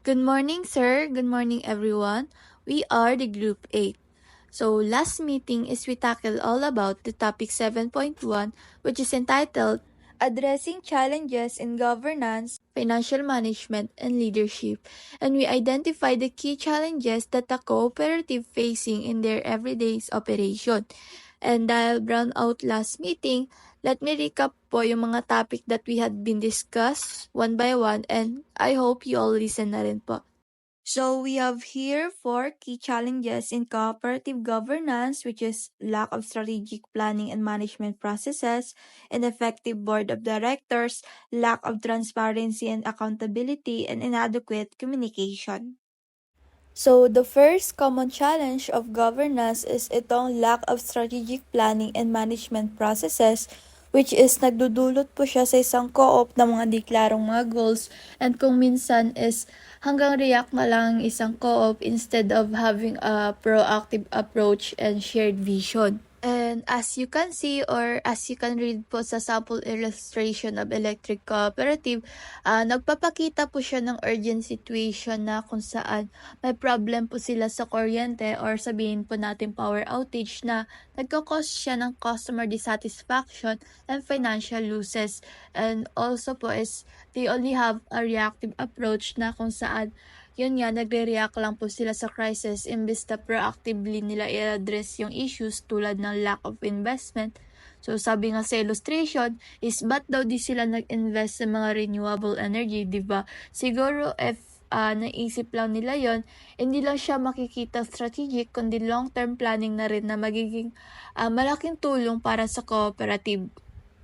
Good morning, sir. Good morning, everyone. We are the Group 8. So, last meeting is we tackled all about the topic 7.1, which is entitled Addressing Challenges in Governance, Financial Management, and Leadership. And we identified the key challenges that the cooperative facing in their everyday operation. And dahil brown out last meeting, let me recap po yung mga topic that we had been discussed one by one, and I hope you all listen na rin po. So we have here 4 key challenges in cooperative governance, which is lack of strategic planning and management processes, ineffective board of directors, lack of transparency and accountability, and inadequate communication. So, the first common challenge of governance is itong lack of strategic planning and management processes, which is nagdudulot po siya sa isang co-op ng mga deklarong mga goals, and kung minsan is hanggang react na lang isang co-op instead of having a proactive approach and shared vision. And as you can see or as you can read po sa sample illustration of electric cooperative, nagpapakita po siya ng urgent situation na kung saan may problem po sila sa kuryente or sabihin po natin power outage na nagkakos siya ng customer dissatisfaction and financial losses. And also po is they only have a reactive approach na kung saan yun nga, nagre-react lang po sila sa crisis imbes na proactively nila i-address yung issues tulad ng lack of investment. So, sabi nga sa illustration is ba't daw di sila nag-invest sa mga renewable energy, di ba? Siguro if naisip lang nila yon, hindi lang siya makikita strategic, kundi long-term planning na rin na magiging malaking tulong para sa cooperative.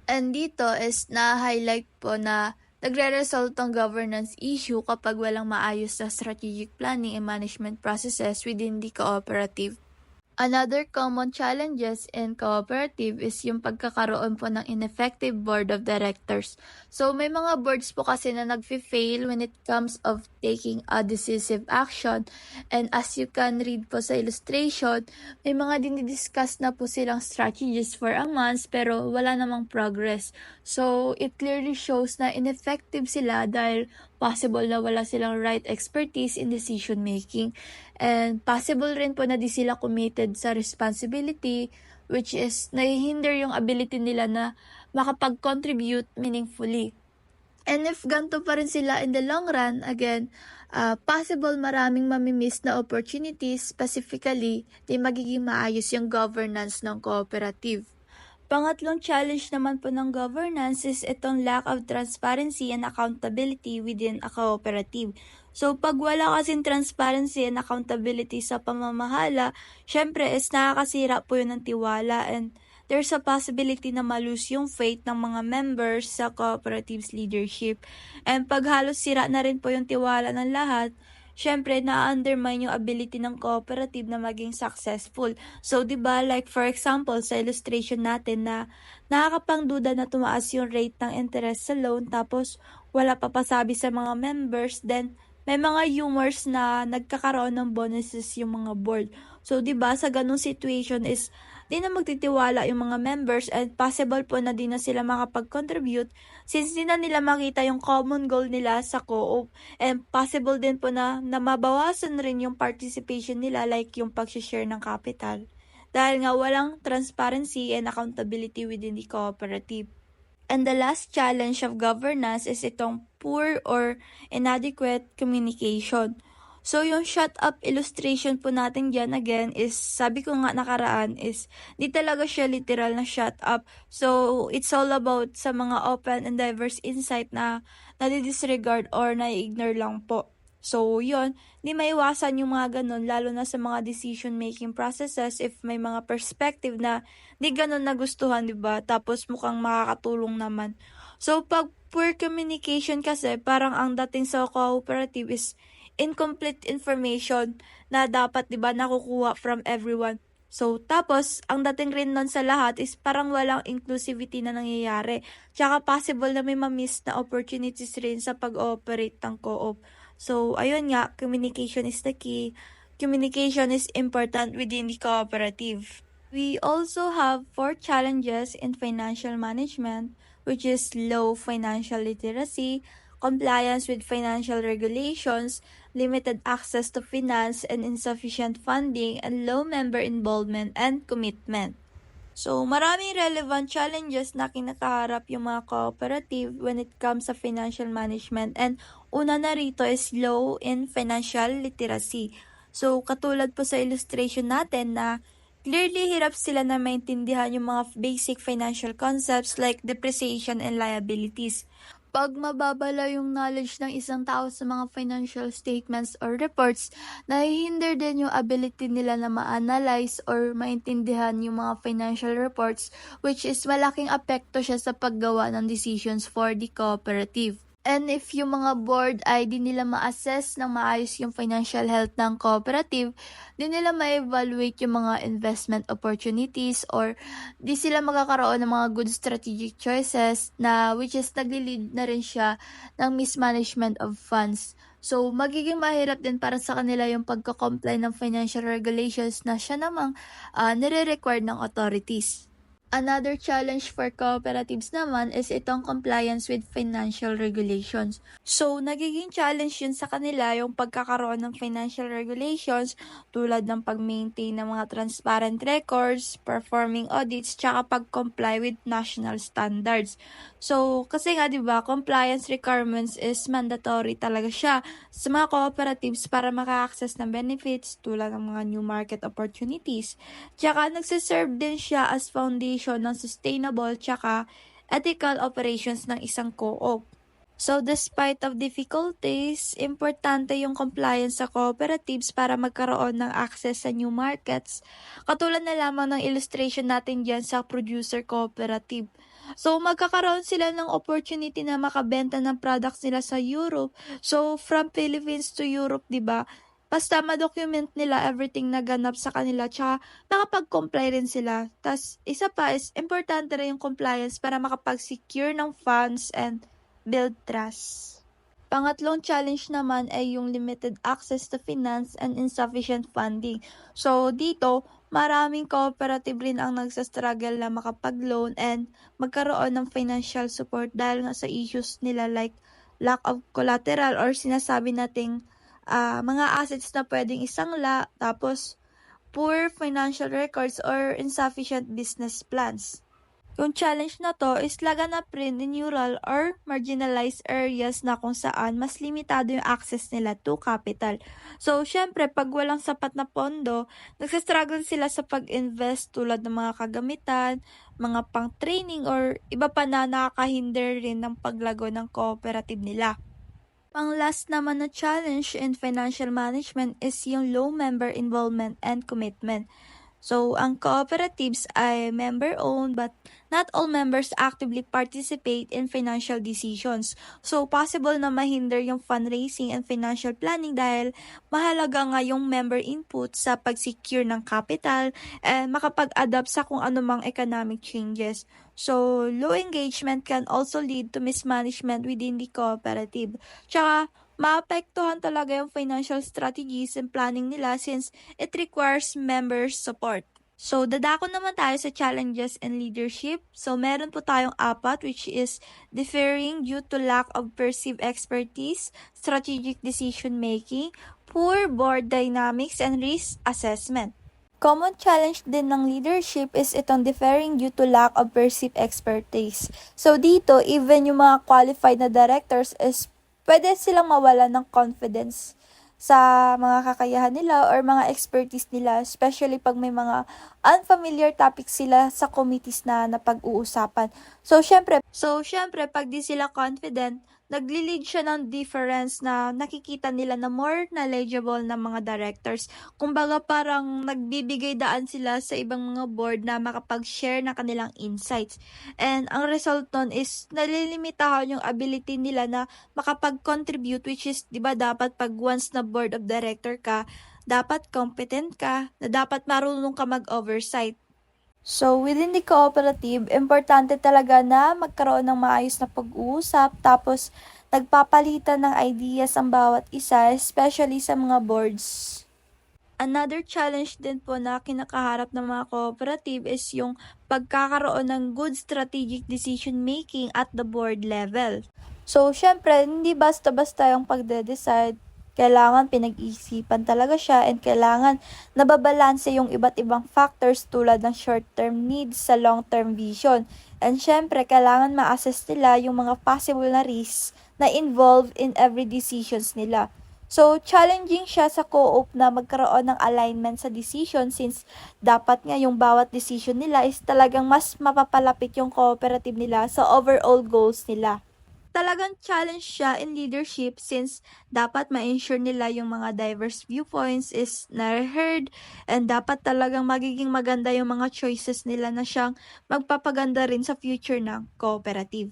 And dito is na-highlight po na nagre-result ang governance issue kapag walang maayos na strategic planning and management processes within the cooperative. Another common challenges in cooperative is yung pagkakaroon po ng ineffective board of directors. So may mga boards po kasi na nag-fail when it comes of taking a decisive action. And as you can read po sa illustration, may mga dinidiscuss na po silang strategies for a month pero wala namang progress. So it clearly shows na ineffective sila dahil possible na wala silang right expertise in decision making. And possible rin po na di sila committed sa responsibility, which is nahihinder yung ability nila na makapag-contribute meaningfully. And if ganito pa rin sila in the long run, again, possible maraming mamimiss na opportunities, specifically, di magiging maayos yung governance ng cooperative. Pangatlong challenge naman po ng governance is itong lack of transparency and accountability within a cooperative. So, pag wala kasing transparency and accountability sa pamamahala, syempre is nakakasira po yun ng tiwala and there's a possibility na malose yung faith ng mga members sa cooperative's leadership. And pag halos sira na rin po yung tiwala ng lahat, syempre, na-undermine yung ability ng cooperative na maging successful. So, di ba like for example, sa illustration natin na nakakapangduda na tumaas yung rate ng interest sa loan tapos wala pa pasabi sa mga members, then may mga rumors na nagkakaroon ng bonuses yung mga board. So, di ba sa ganung situation is di na magtitiwala yung mga members and possible po na di na sila makapag-contribute since di na nila makita yung common goal nila sa co-op, and possible din po na mabawasan rin yung participation nila like yung pag-share ng capital dahil nga walang transparency and accountability within the cooperative. And the last challenge of governance is itong poor or inadequate communication. So, yung shut up illustration po natin dyan again is, sabi ko nga nakaraan is, di talaga siya literal na shut up. So, it's all about sa mga open and diverse insight na nadi-disregard or na-ignore lang po. So, yun, di maiwasan yung mga ganun, lalo na sa mga decision-making processes if may mga perspective na di ganun nagustuhan, di ba? Tapos mukhang makakatulong naman. So, pag poor communication kasi, parang ang dating sa cooperative is incomplete information na dapat 'di ba nakukuha from everyone. So tapos ang dating rin nun sa lahat is parang walang inclusivity na nangyayari. Tsaka possible na may ma-miss na opportunities rin sa pag-ooperate ng co-op. So ayun nga, communication is the key. Communication is important within the cooperative. We also have 4 challenges in financial management, which is low financial literacy, compliance with financial regulations, limited access to finance and insufficient funding, and low member involvement and commitment. So, maraming relevant challenges na kinakaharap yung mga cooperative when it comes sa financial management, and una na rito is low in financial literacy. So, katulad po sa illustration natin na clearly hirap sila na maintindihan yung mga basic financial concepts like depreciation and liabilities. Pag mababala yung knowledge ng isang tao sa mga financial statements or reports, nahihinder din yung ability nila na ma-analyze or maintindihan yung mga financial reports, which is malaking apekto siya sa paggawa ng decisions for the cooperative. And if yung mga board ay di nila ma-assess ng maayos yung financial health ng cooperative, di nila ma-evaluate yung mga investment opportunities or di sila magkakaroon ng mga good strategic choices na which is nagli-lead na rin siya ng mismanagement of funds. So, magiging mahirap din para sa kanila yung pagka-comply ng financial regulations na siya namang nire-require ng authorities. Another challenge for cooperatives naman is itong compliance with financial regulations. So, nagiging challenge yun sa kanila yung pagkakaroon ng financial regulations tulad ng pag-maintain ng mga transparent records, performing audits, tsaka pag-comply with national standards. So, kasi nga 'di ba, compliance requirements is mandatory talaga siya sa mga cooperatives para maka-access ng benefits tulad ng mga new market opportunities. Tsaka nagsiserve din siya as foundation ng sustainable tsaka ethical operations ng isang co-op. So, despite of difficulties, importante yung compliance sa cooperatives para magkaroon ng access sa new markets. Katulad na lamang ng illustration natin dyan sa producer cooperative. So, magkakaroon sila ng opportunity na makabenta ng products nila sa Europe. So, from Philippines to Europe, di ba? Basta ma-document nila everything na ganap sa kanila, tsaka makapag-comply rin sila. Tas, isa pa is, importante rin yung compliance para makapag-secure ng funds and build trust. Pangatlong challenge naman ay yung limited access to finance and insufficient funding. So, dito, maraming cooperative rin ang nagsastruggle na makapag-loan and magkaroon ng financial support dahil nga sa issues nila like lack of collateral or sinasabi nating mga assets na pwedeng isangla, tapos poor financial records or insufficient business plans. Yung challenge na to is laganap rin in rural or marginalized areas na kung saan mas limitado yung access nila to capital. So, syempre, pag walang sapat na pondo, nagsastruggle sila sa pag-invest tulad ng mga kagamitan, mga pang-training or iba pa na nakakahinder rin ng paglago ng cooperative nila. Pang last naman na challenge in financial management is yung low member involvement and commitment. So, ang cooperatives ay member-owned but not all members actively participate in financial decisions. So, possible na mahinder yung fundraising and financial planning dahil mahalaga nga yung member input sa pag-secure ng capital and makapag-adapt sa kung anumang economic changes. So, low engagement can also lead to mismanagement within the cooperative. Tsaka, maapektuhan talaga yung financial strategies and planning nila since it requires members' support. So, dadako naman tayo sa challenges and leadership. So, meron po tayong apat, which is differing due to lack of perceived expertise, strategic decision-making, poor board dynamics, and risk assessment. Common challenge din ng leadership is itong differing due to lack of perceived expertise. So, dito, even yung mga qualified na directors is pwede silang mawalan ng confidence sa mga kakayahan nila or mga expertise nila, especially pag may mga unfamiliar topics sila sa committees na napag-uusapan. So, syempre, pag di sila confident, nagli-lead siya ng difference na nakikita nila na more knowledgeable na mga directors. Kumbaga parang nagbibigay daan sila sa ibang mga board na makapag-share ng kanilang insights. And ang result nun is nalilimitahan yung ability nila na makapag-contribute, which is, di ba, dapat pag once na board of director ka, dapat competent ka, na dapat marunong ka mag-oversight. So, within the cooperative, importante talaga na magkaroon ng maayos na pag-uusap, tapos nagpapalitan ng ideas ang bawat isa, especially sa mga boards. Another challenge din po na kinakaharap ng mga cooperative is yung pagkakaroon ng good strategic decision making at the board level. So, syempre, hindi basta-basta yung pagde-decide. Kailangan pinag-isipan talaga siya and kailangan nababalanse yung iba't ibang factors tulad ng short-term needs sa long-term vision. And syempre, kailangan ma-assess nila yung mga possible na risks na involved in every decisions nila. So, challenging siya sa co-op na magkaroon ng alignment sa decision since dapat nga yung bawat decision nila is talagang mas mapapalapit yung cooperative nila sa overall goals nila. Talagang challenge siya in leadership since dapat ma-ensure nila yung mga diverse viewpoints is na-heard and dapat talagang magiging maganda yung mga choices nila na siyang magpapaganda rin sa future ng cooperative.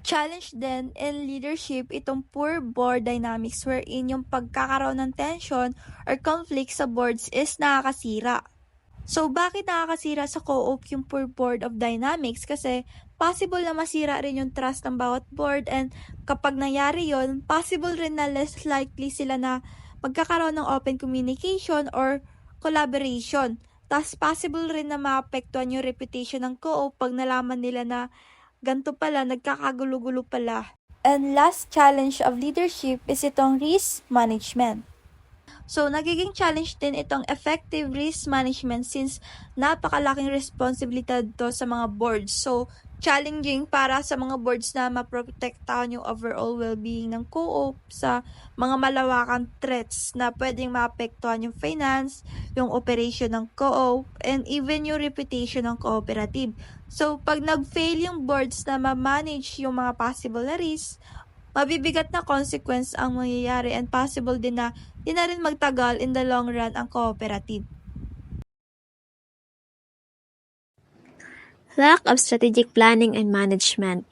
Challenge din in leadership itong poor board dynamics wherein yung pagkakaroon ng tension or conflict sa boards is nakakasira. So, bakit nakakasira sa co-op yung poor board of dynamics? Kasi possible na masira rin yung trust ng bawat board and kapag nangyari yon, possible rin na less likely sila na magkakaroon ng open communication or collaboration. Tapos possible rin na maapektuhan yung reputation ng co-op pag nalaman nila na ganito pala, nagkakagulo-gulo pala. And last challenge of leadership is itong risk management. So, nagiging challenge din itong effective risk management since napakalaking responsibilidad to sa mga boards. So, challenging para sa mga boards na maprotektahan yung overall well-being ng co-op sa mga malawakang threats na pwedeng maapektuhan yung finance, yung operation ng co-op, and even yung reputation ng cooperative. So, pag nag-fail yung boards na ma-manage yung mga possible na risks, mabibigat na consequence ang mangyayari and possible din na di na rin magtagal in the long run ang cooperative. Lack of strategic planning and management.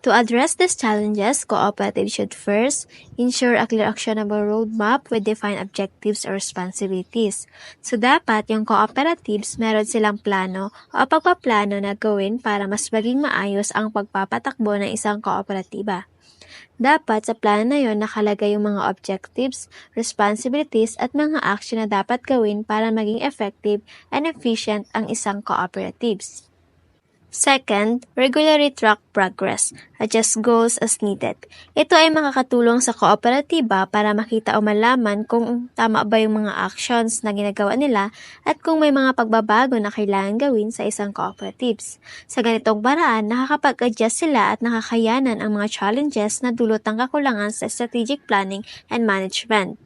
To address these challenges, cooperatives should first ensure a clear actionable roadmap with defined objectives or responsibilities. So dapat yung cooperatives meron silang plano o pagpaplano na gawin para mas maging maayos ang pagpapatakbo ng isang kooperatiba. Dapat sa plano na yon nakalagay yung mga objectives, responsibilities at mga action na dapat gawin para maging effective and efficient ang isang cooperatives. Second, regularly track progress. Adjust goals as needed. Ito ay makakatulong sa kooperatiba para makita o malaman kung tama ba yung mga actions na ginagawa nila at kung may mga pagbabago na kailangan gawin sa isang cooperatives. Sa ganitong paraan, nakakapag-adjust sila at nakakayanan ang mga challenges na dulot ng kakulangan sa strategic planning and management.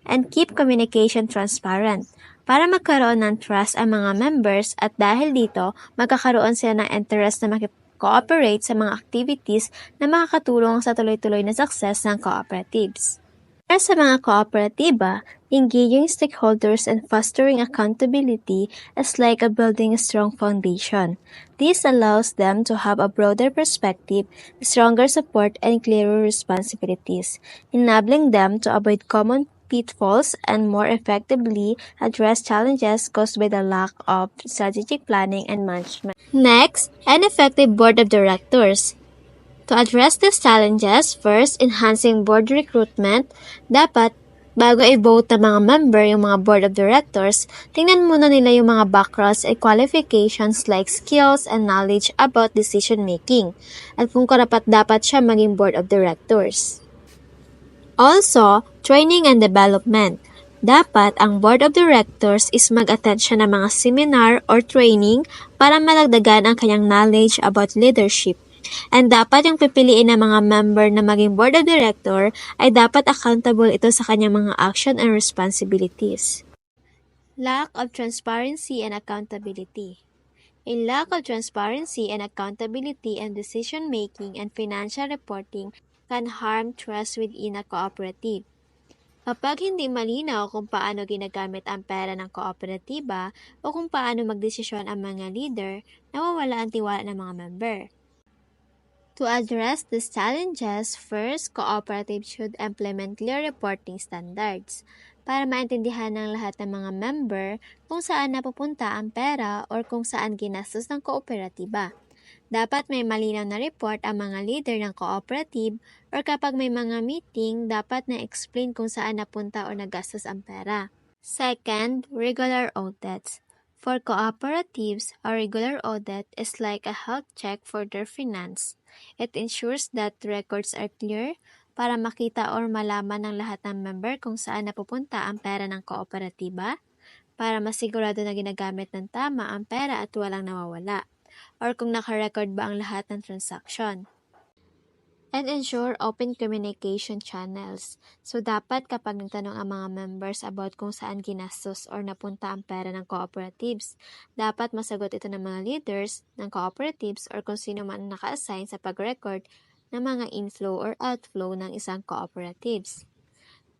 And keep communication transparent para magkaroon ng trust ang mga members at dahil dito, magkakaroon sila ng interest na makikooperate sa mga activities na makakatulong sa tuloy-tuloy na success ng cooperatives. Para sa mga kooperatiba, engaging stakeholders and fostering accountability is like a building a strong foundation. This allows them to have a broader perspective, stronger support, and clearer responsibilities, enabling them to avoid common pitfalls and more effectively address challenges caused by the lack of strategic planning and management. Next, an effective board of directors. To address these challenges, first, enhancing board recruitment, dapat bago i-vote ng mga member yung mga board of directors, tingnan muna nila yung mga backgrounds and qualifications like skills and knowledge about decision making at kung karapat-dapat siya maging board of directors. Also, training and development. Dapat ang board of directors is mag-attend siya ng mga seminar or training para malagdagan ang kanyang knowledge about leadership. And dapat yung pipiliin ng mga member na maging board of director ay dapat accountable ito sa kanyang mga action and responsibilities. Lack of transparency and accountability. A lack of transparency and accountability in decision-making and financial reporting can harm trust within a cooperative. Kapag hindi malinaw kung paano ginagamit ang pera ng kooperatiba o kung paano magdesisyon ang mga leader, nawawala ang tiwala ng mga member. To address these challenges, first, cooperatives should implement clear reporting standards para maintindihan ng lahat ng mga member kung saan napupunta ang pera or kung saan ginastos ng kooperatiba. Dapat may malinaw na report ang mga leader ng cooperative or kapag may mga meeting, dapat na-explain kung saan napunta o nagastos ang pera. Second, regular audits. For cooperatives, a regular audit is like a health check for their finance. It ensures that records are clear para makita or malaman ng lahat ng member kung saan napupunta ang pera ng kooperatiba, para masigurado na ginagamit ng tama ang pera at walang nawawala, or kung nakarecord ba ang lahat ng transaction. And ensure open communication channels. So, dapat kapag nagtanong ang mga members about kung saan ginastos or napunta ang pera ng cooperatives, dapat masagot ito ng mga leaders ng cooperatives or kung sino man naka-assign sa pag-record ng mga inflow or outflow ng isang cooperatives.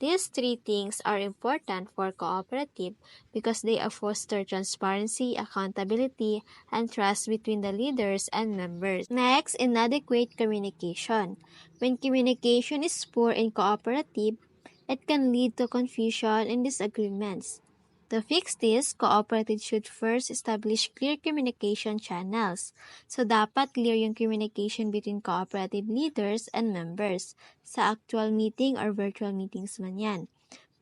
These three things are important for cooperative because they foster transparency, accountability, and trust between the leaders and members. Next, inadequate communication. When communication is poor in cooperative, it can lead to confusion and disagreements. To fix this, cooperatives should first establish clear communication channels. So, dapat clear yung communication between cooperative leaders and members sa actual meeting or virtual meetings man yan,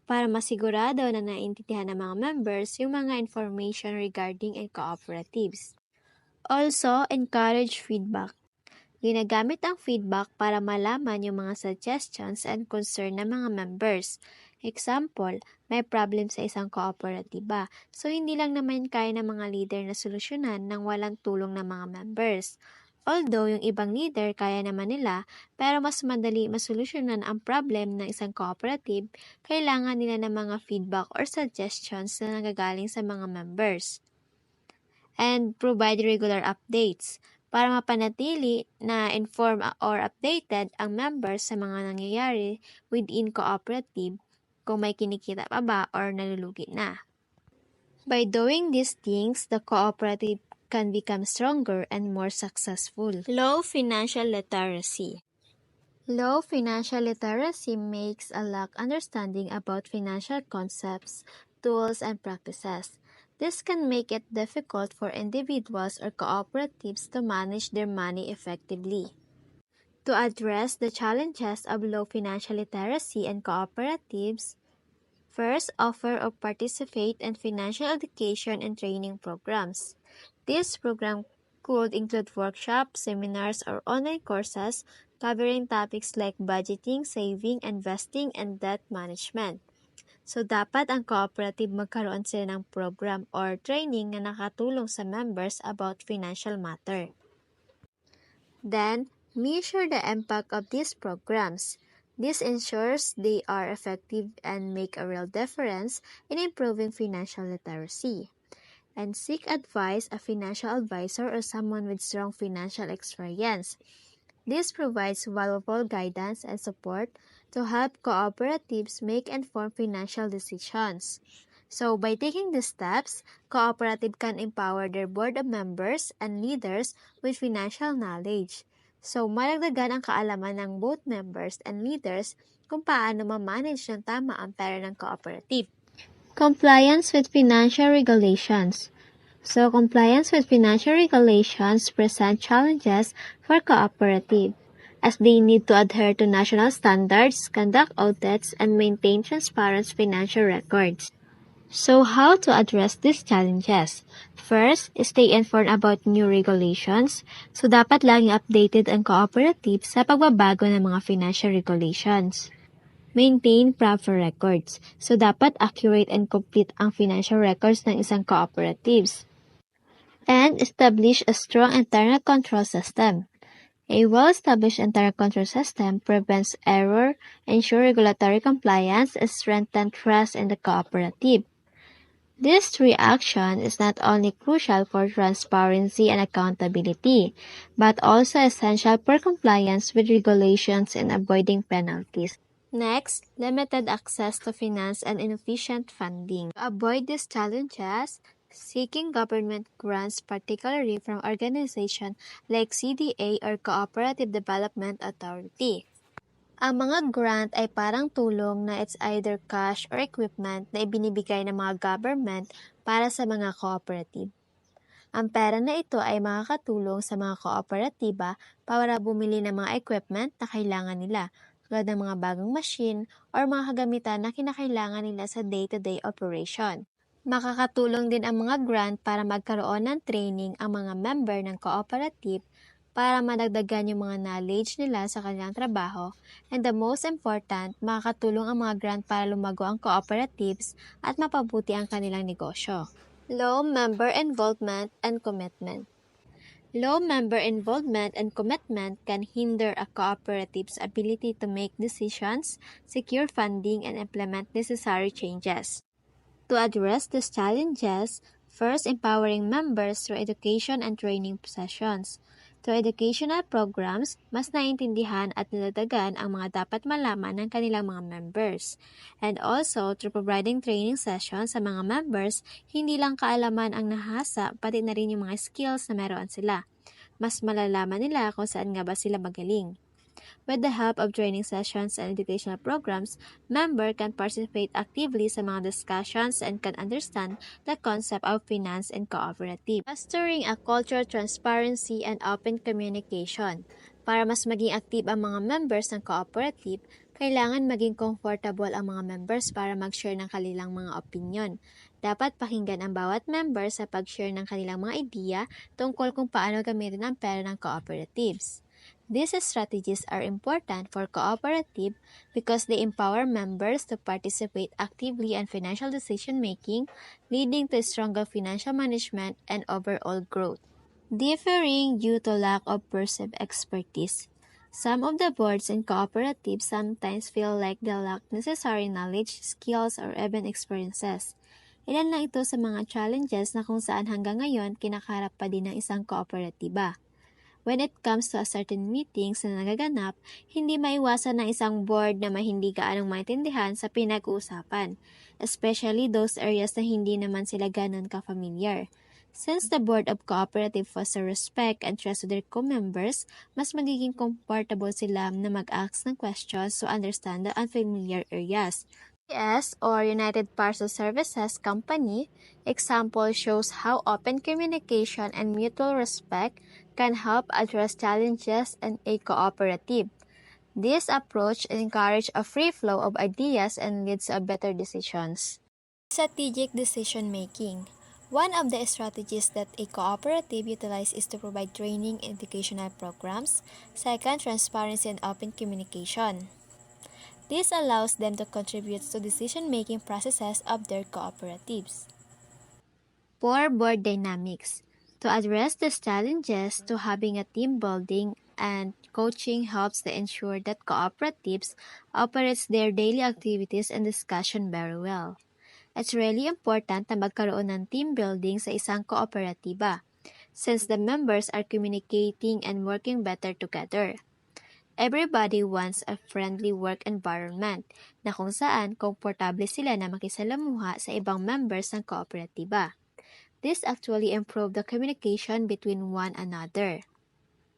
para masigurado na naiintindihan ng mga members yung mga information regarding cooperatives. Also, encourage feedback. Ginagamit ang feedback para malaman yung mga suggestions and concern ng mga members. Example, may problem sa isang kooperatiba. So, hindi lang naman kaya ng mga leader na solusyonan nang walang tulong ng mga members. Although, yung ibang leader kaya naman nila, pero mas madali masolusyonan ang problem ng isang cooperative, kailangan nila ng mga feedback or suggestions na nagagaling sa mga members. And provide regular updates para mapanatili na informed or updated ang members sa mga nangyayari within cooperative, kung may kinikita pa ba or nalulugi na. By doing these things, the cooperative can become stronger and more successful. Low financial literacy. Low financial literacy makes a lack understanding about financial concepts, tools, and practices. This can make it difficult for individuals or cooperatives to manage their money effectively. To address the challenges of low financial literacy in cooperatives, first, offer or participate in financial education and training programs. This program could include workshops, seminars, or online courses covering topics like budgeting, saving, investing, and debt management. So, dapat ang cooperative magkaroon sila ng program or training na nakatulong sa members about financial matter. Then, measure the impact of these programs. This ensures they are effective and make a real difference in improving financial literacy. And seek advice, a financial advisor or someone with strong financial experience. This provides valuable guidance and support to help cooperatives make informed financial decisions. So, by taking these steps, cooperative can empower their board of members and leaders with financial knowledge. So, malagdagan ang kaalaman ng both members and leaders kung paano ma-manage ng tama ang pera ng cooperative. Compliance with financial regulations. So, compliance with financial regulations present challenges for cooperative, as they need to adhere to national standards, conduct audits, and maintain transparent financial records. So, how to address these challenges? First, stay informed about new regulations. So, dapat laging updated ang cooperative sa pagbabago ng mga financial regulations. Maintain proper records. So, dapat accurate and complete ang financial records ng isang cooperatives. And establish a strong internal control system. A well-established internal control system prevents error, ensures regulatory compliance, and strengthens trust in the cooperative. This reaction is not only crucial for transparency and accountability, but also essential for compliance with regulations and avoiding penalties. Next, limited access to finance and inefficient funding. To avoid these challenges, seeking government grants, particularly from organizations like CDA or Cooperative Development Authority. Ang mga grant ay parang tulong na it's either cash or equipment na ibinibigay ng mga government para sa mga cooperative. Ang pera na ito ay makakatulong sa mga kooperatiba para bumili ng mga equipment na kailangan nila, tulad ng mga bagong machine or mga kagamitan na kinakailangan nila sa day-to-day operation. Makakatulong din ang mga grant para magkaroon ng training ang mga member ng cooperative para madagdagan yung mga knowledge nila sa kanilang trabaho. And the most important, makakatulong ang mga grant para lumago ang cooperatives at mapabuti ang kanilang negosyo. Low member involvement and commitment. Low member involvement and commitment can hinder a cooperative's ability to make decisions, secure funding, and implement necessary changes. To address these challenges, first, empowering members through education and training sessions. Through educational programs, mas naintindihan at nadadagan ang mga dapat malaman ng kanilang mga members. And also, through providing training sessions sa mga members, hindi lang kaalaman ang nahasa, pati na rin yung mga skills na meron sila. Mas malalaman nila kung saan nga ba sila magaling. With the help of training sessions and educational programs, member can participate actively sa mga discussions and can understand the concept of finance and cooperative. Fostering a culture of transparency and open communication. Para mas maging active ang mga members ng cooperative, kailangan maging comfortable ang mga members para mag-share ng kanilang mga opinion. Dapat pakinggan ang bawat member sa pag-share ng kanilang mga ideya tungkol kung paano gamitin ang pera ng cooperatives. These strategies are important for cooperative because they empower members to participate actively in financial decision-making, leading to stronger financial management and overall growth. Differing due to lack of perceived expertise. Some of the boards in cooperatives sometimes feel like they lack necessary knowledge, skills, or even experiences. Ilan lang ito sa mga challenges na kung saan hanggang ngayon kinakaharap pa din ng isang kooperatiba. When it comes to a certain meetings na nagaganap, hindi maiwasan ng isang board na hindi gaanong maintindihan sa pinag-uusapan, especially those areas na hindi naman sila ganon ka-familiar. Since the Board of Cooperative fosters respect and trust to their co-members, mas magiging comfortable sila na mag-ask ng questions to understand the unfamiliar areas. UPS or United Parcel Services Company example shows how open communication and mutual respect can help address challenges in a cooperative. This approach encourages a free flow of ideas and leads to better decisions. Strategic decision making. One of the strategies that a cooperative utilizes is to provide training and educational programs. Second, transparency and open communication. This allows them to contribute to decision-making processes of their cooperatives. 4. Board dynamics. To address these challenges, to having a team building and coaching helps to ensure that cooperatives operates their daily activities and discussion very well. It's really important na magkaroon ng team building sa isang kooperatiba, since the members are communicating and working better together. Everybody wants a friendly work environment na kung saan komportable sila na makisalamuha sa ibang members ng kooperatiba. This actually improves the communication between one another.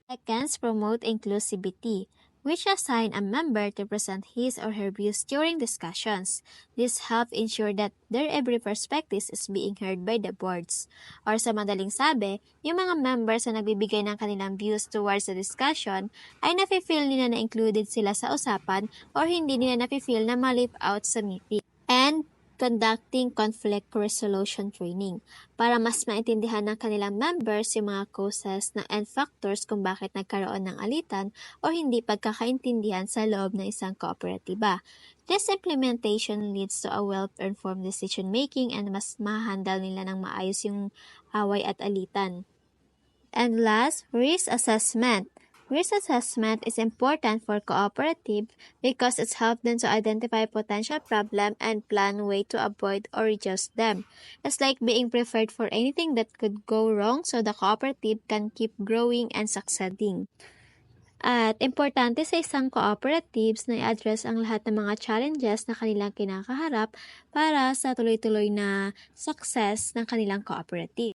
Second, promote inclusivity, which assign a member to present his or her views during discussions. This helps ensure that their every perspective is being heard by the boards. Or sa madaling sabi, yung mga members na nagbibigay ng kanilang views towards the discussion ay nafe-feel nila na included sila sa usapan or hindi nila nafe-feel na ma-leave out sa meeting. And conducting conflict resolution training para mas maintindihan ng kanilang members yung mga causes and factors kung bakit nagkaroon ng alitan o hindi pagkakaintindihan sa loob ng isang kooperatiba. This implementation leads to a well-informed decision-making and mas mahandle nila ng maayos yung away at alitan. And last, risk assessment. Risk assessment is important for cooperative because it helps them to identify potential problem and plan way to avoid or reduce them. It's like being prepared for anything that could go wrong so the cooperative can keep growing and succeeding. At importante sa isang cooperatives na i-address ang lahat ng mga challenges na kanilang kinakaharap para sa tuloy-tuloy na success ng kanilang cooperative.